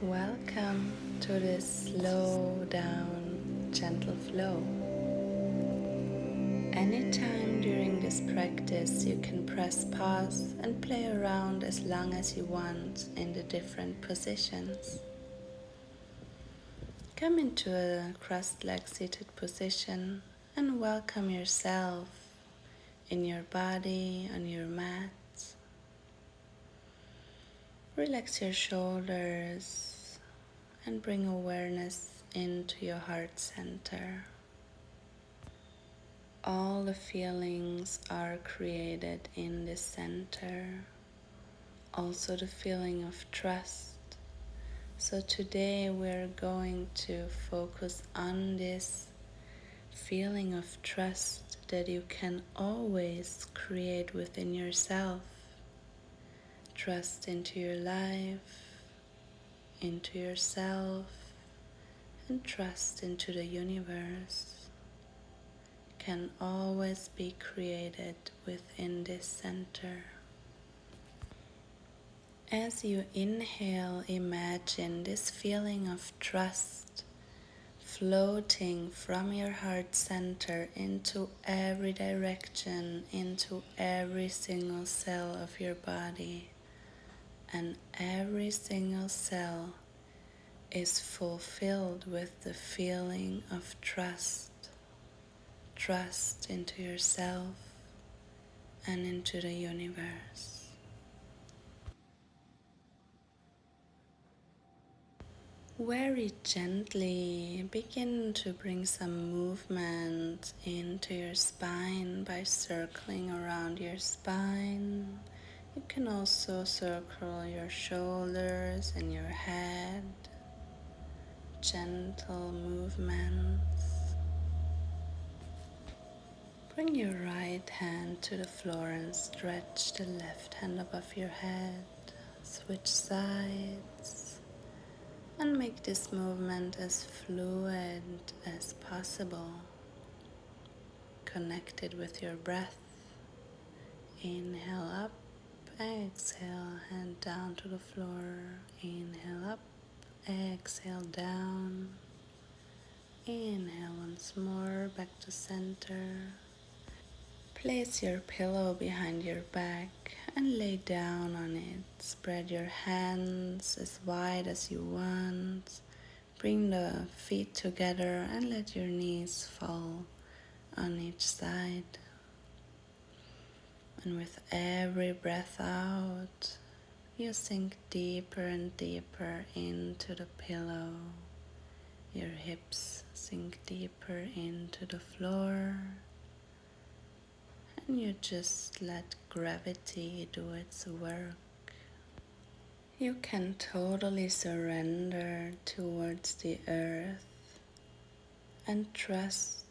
Welcome to this slow down, gentle flow. Anytime during this practice, you can press pause and play around as long as you want in the different positions. Come into a cross-legged seated position and welcome yourself in your body on your mat. Relax your shoulders and bring awareness into your heart center. All the feelings are created in this center, also the feeling of trust. So today we're going to focus on this feeling of trust that you can always create within yourself. Trust into your life, into yourself, and trust into the universe can always be created within this center. As you inhale, imagine this feeling of trust floating from your heart center into every direction, into every single cell of your body, and every single cell is fulfilled with the feeling of trust. Trust into yourself and into the universe. Very gently begin to bring some movement into your spine by circling around your spine. You can also circle your shoulders and your head. Gentle movements. Bring your right hand to the floor and stretch the left hand above your head. Switch sides and make this movement as fluid as possible. Connected with your breath. Inhale up, exhale, hand down to the floor. Inhale up, exhale down. Inhale once more, back to center. Place your pillow behind your back and lay down on it. Spread your hands as wide as you want. Bring the feet together and let your knees fall on each side. And with every breath out, you sink deeper and deeper into the pillow. Your hips sink deeper into the floor. And you just let gravity do its work. You can totally surrender towards the earth and trust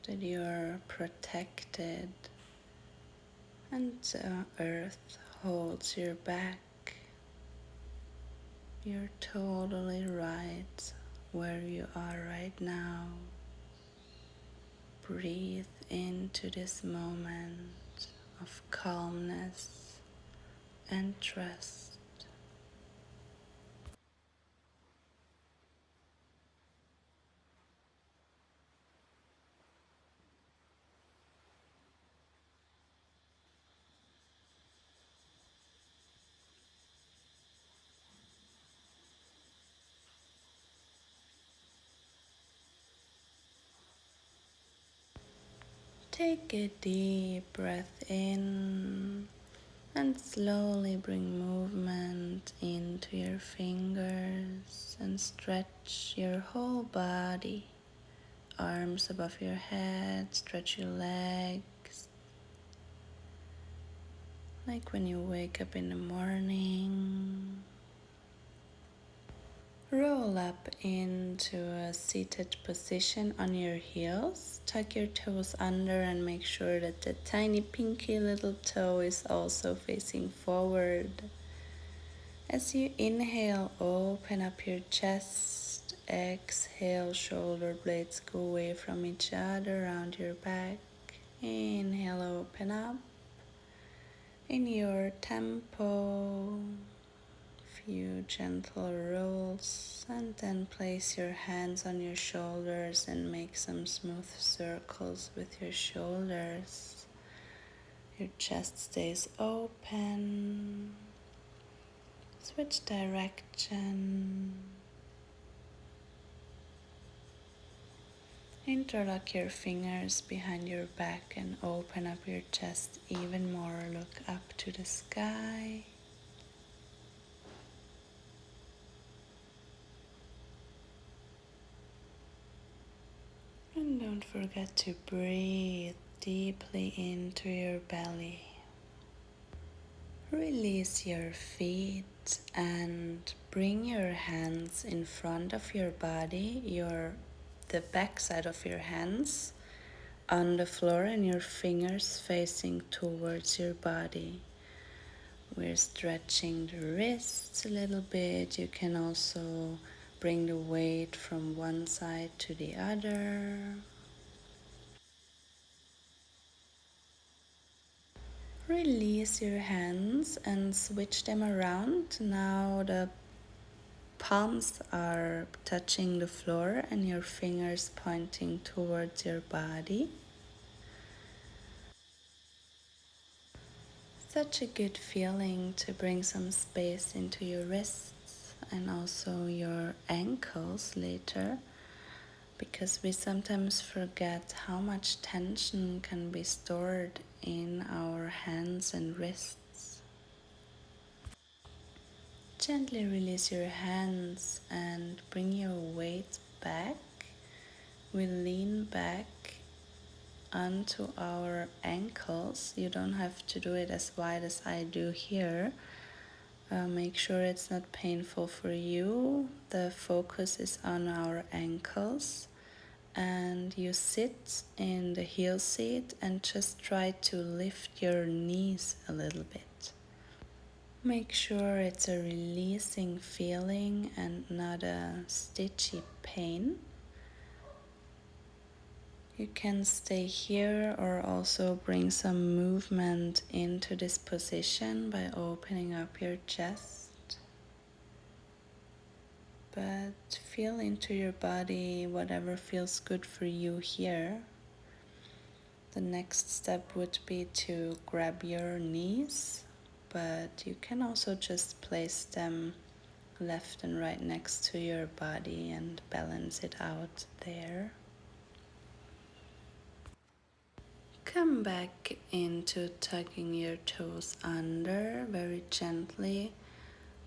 that you are protected and the earth holds your back. You're totally right where you are right now. Breathe into this moment of calmness and trust. Take a deep breath in and slowly bring movement into your fingers and stretch your whole body. Arms above your head, stretch your legs. Like when you wake up in the morning. Roll up into a seated position on your heels. Tuck your toes under and make sure that the tiny pinky little toe is also facing forward. As you inhale, open up your chest. Exhale, shoulder blades go away from each other around your back. Inhale, open up in your tempo. few gentle rolls, and then place your hands on your shoulders and make some smooth circles with your shoulders. Your chest stays open. Switch direction. Interlock your fingers behind your back and open up your chest even more. Look up to the sky. And don't forget to breathe deeply into your belly. Release your feet and bring your hands in front of your body, the back side of your hands on the floor and your fingers facing towards your body. We're stretching the wrists a little bit. You can also bring the weight from one side to the other. Release your hands and switch them around. Now the palms are touching the floor and your fingers pointing towards your body. Such a good feeling to bring some space into your wrists and also your ankles later, because we sometimes forget how much tension can be stored in our hands and wrists. Gently release your hands and bring your weight back. We lean back onto our ankles. You don't have to do it as wide as I do here. Make sure it's not painful for you. The focus is on our ankles. And you sit in the heel seat and just try to lift your knees a little bit. Make sure it's a releasing feeling and not a stitchy pain. You can stay here or also bring some movement into this position by opening up your chest. But feel into your body whatever feels good for you here. The next step would be to grab your knees, but you can also just place them left and right next to your body and balance it out there. Come back into tucking your toes under very gently.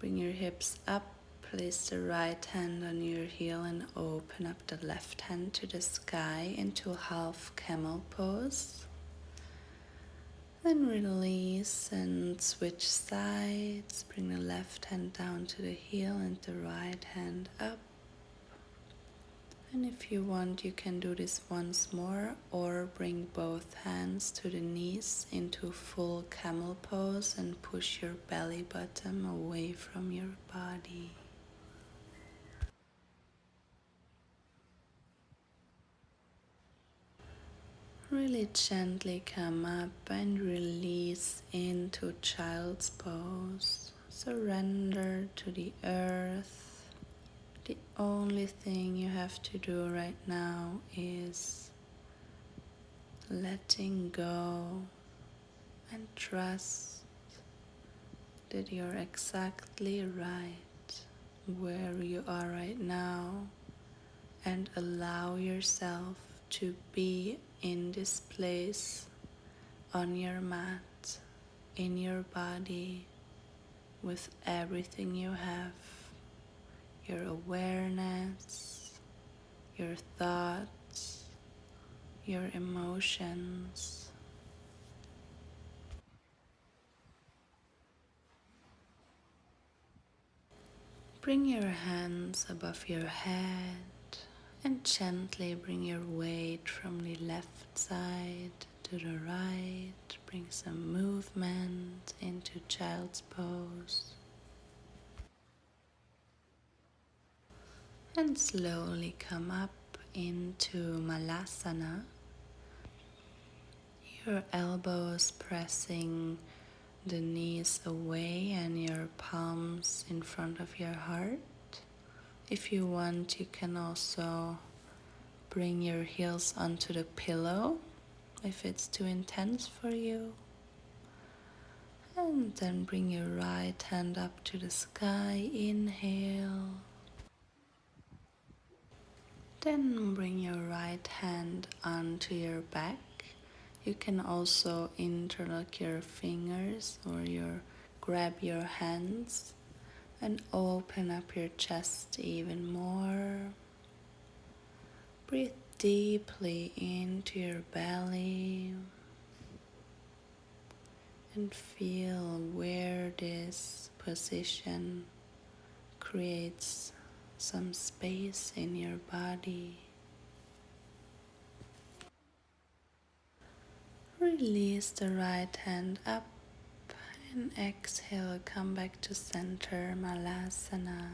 Bring your hips up. Place the right hand on your heel and open up the left hand to the sky into half camel pose. Then release and switch sides. Bring the left hand down to the heel and the right hand up. And if you want, you can do this once more or bring both hands to the knees into full camel pose and push your belly button away from your body. Really gently come up and release into child's pose. Surrender to the earth. The only thing you have to do right now is letting go and trust that you're exactly right where you are right now, and allow yourself to be in this place on your mat, in your body, with everything you have. Your awareness, your thoughts, your emotions. Bring your hands above your head and gently bring your weight from the left side to the right. Bring some movement into child's pose. And slowly come up into Malasana. Your elbows pressing the knees away and your palms in front of your heart. If you want, you can also bring your heels onto the pillow if it's too intense for you. And then bring your right hand up to the sky. Inhale. Then bring your right hand onto your back. You can also interlock your fingers or grab your hands and open up your chest even more. Breathe deeply into your belly and feel where this position creates some space in your body. Release the right hand up and exhale, come back to center, Malasana.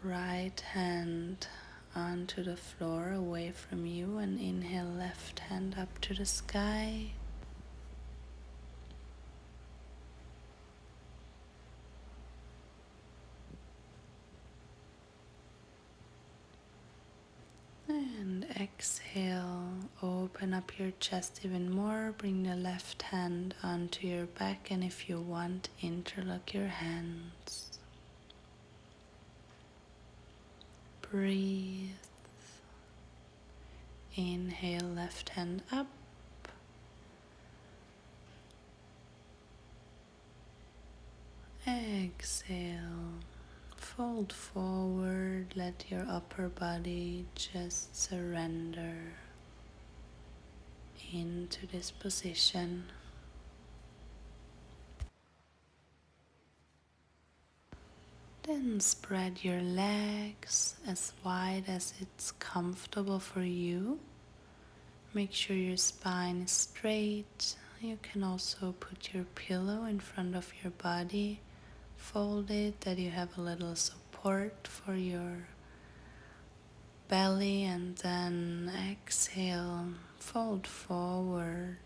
Right hand onto the floor away from you and inhale, left hand up to the sky. And exhale, open up your chest even more, bring the left hand onto your back, and if you want, interlock your hands. Breathe. Inhale, left hand up. Exhale, fold forward, let your upper body just surrender into this position. Then spread your legs as wide as it's comfortable for you. Make sure your spine is straight. You can also put your pillow in front of your body. Fold it that you have a little support for your belly, and then exhale, fold forward.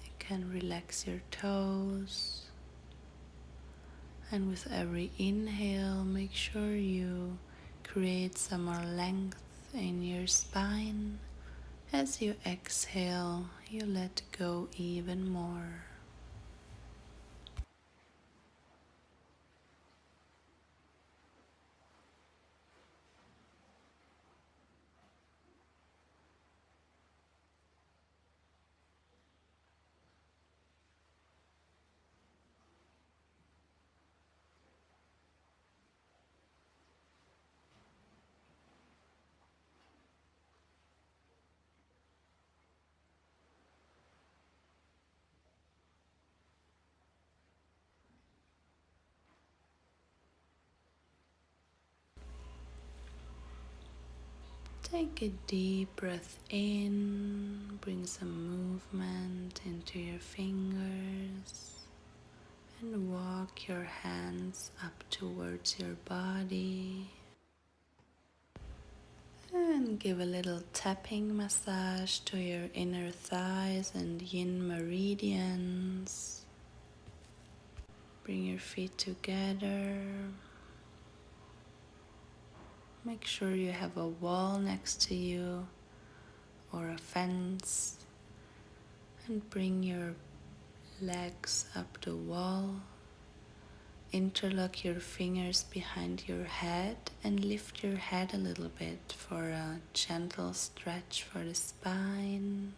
You can relax your toes. And with every inhale, make sure you create some more length in your spine. As you exhale, you let go even more. Take a deep breath in, bring some movement into your fingers, and walk your hands up towards your body. And give a little tapping massage to your inner thighs and yin meridians. Bring your feet together. Make sure you have a wall next to you or a fence, and bring your legs up the wall. Interlock your fingers behind your head and lift your head a little bit for a gentle stretch for the spine.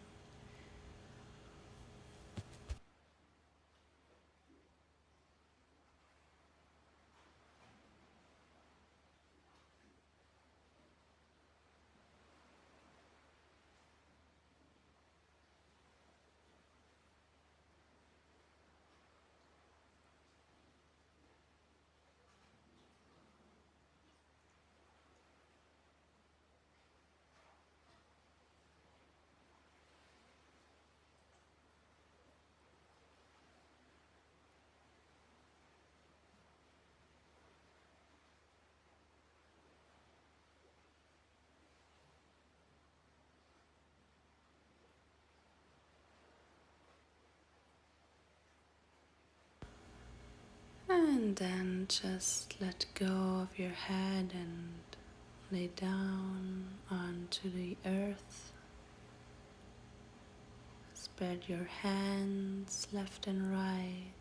And then just let go of your head and lay down onto the earth. Spread your hands left and right.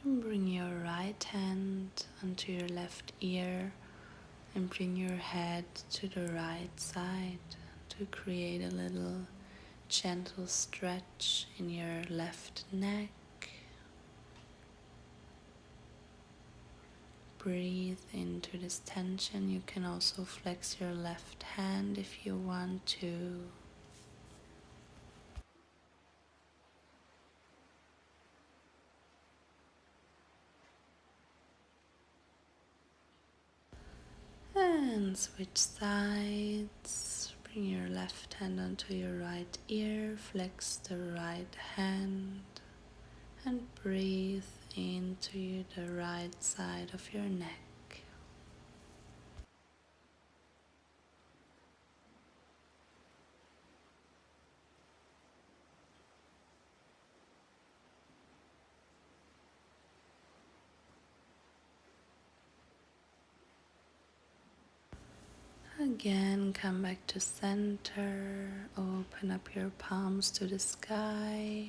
And bring your right hand onto your left ear and bring your head to the right side to create a little gentle stretch in your left neck. Breathe into this tension. You can also flex your left hand if you want to. And switch sides. Bring your left hand onto your right ear. Flex the right hand. And breathe into the right side of your neck. Again, come back to center. Open up your palms to the sky.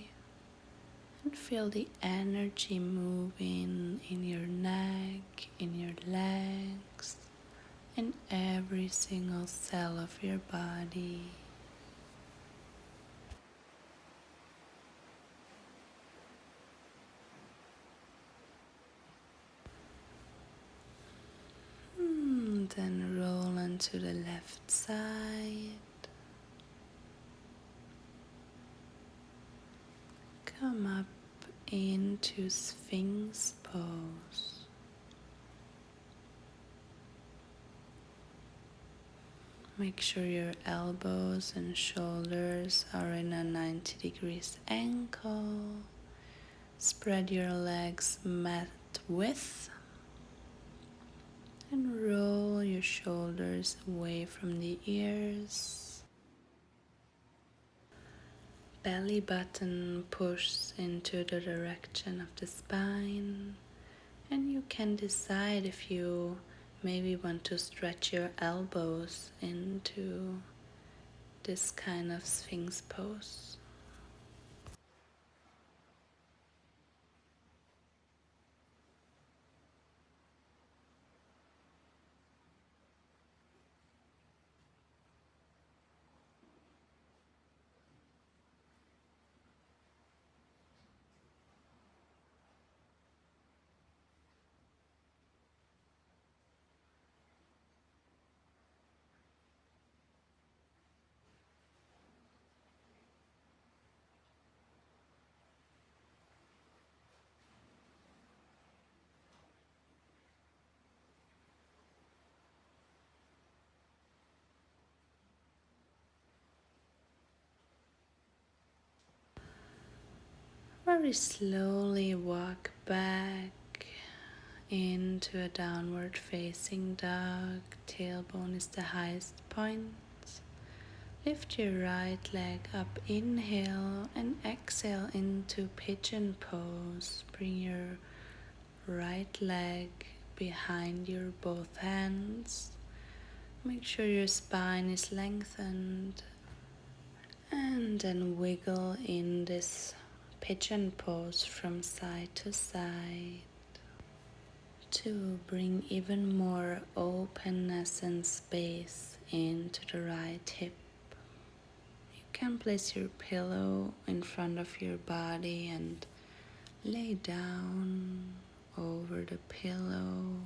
And feel the energy moving in your neck, in your legs, in every single cell of your body. Then roll onto the left side. Come up into Sphinx pose. Make sure your elbows and shoulders are in a 90 degrees angle. Spread your legs mat width and roll your shoulders away from the ears. Belly button pushes into the direction of the spine, and you can decide if you maybe want to stretch your elbows into this kind of Sphinx pose. Very slowly walk back into a downward facing dog. Tailbone is the highest point. Lift your right leg up, inhale, and exhale into pigeon pose. Bring your right leg behind your both hands. Make sure your spine is lengthened, and then wiggle in this pigeon pose from side to side to bring even more openness and space into the right hip. You can place your pillow in front of your body and lay down over the pillow.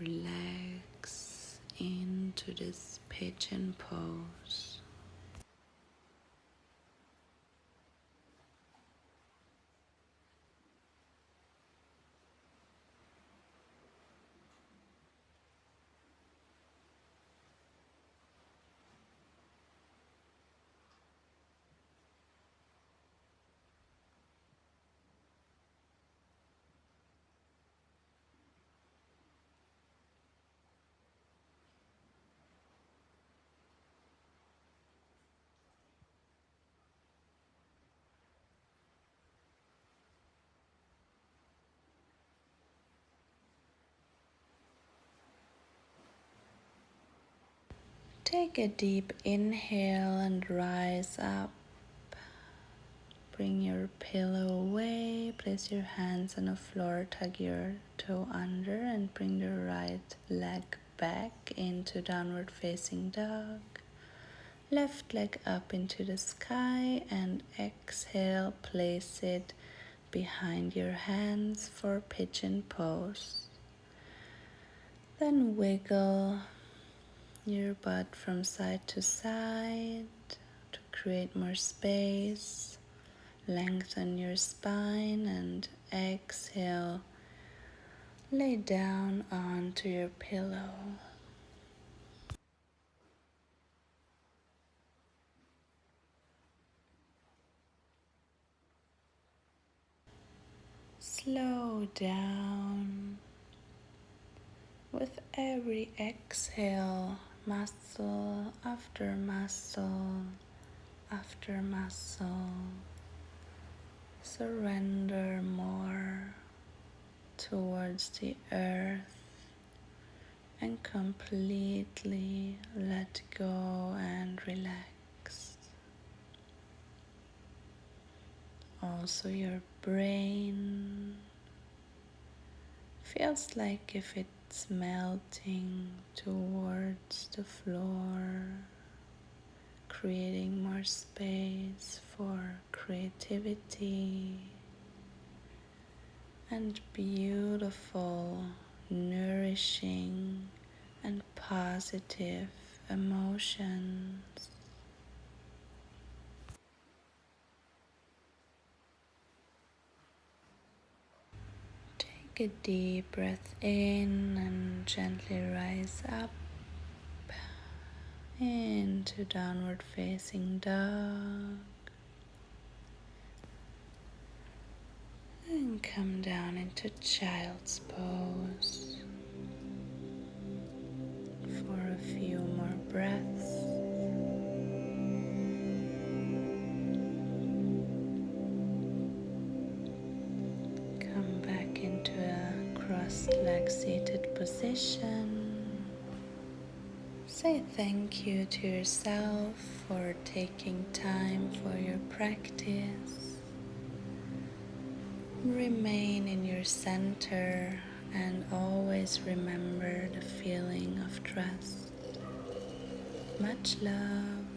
Relax into this pigeon pose. Take a deep inhale and rise up. Bring your pillow away, place your hands on the floor, tug your toe under and bring the right leg back into downward facing dog. Left leg up into the sky and exhale, place it behind your hands for pigeon pose. Then wiggle your butt from side to side to create more space. Lengthen your spine and exhale. Lay down onto your pillow. Slow down. With every exhale, muscle after muscle after muscle. Surrender more towards the earth and completely let go and relax. Also, your brain feels like if it's melting towards the floor, creating more space for creativity and beautiful, nourishing and positive emotions. Take a deep breath in and gently rise up into downward facing dog. And come down into child's pose for a few more breaths. Come back into a crossed-leg seated position. Say thank you to yourself for taking time for your practice. Remain in your center and always remember the feeling of trust. Much love.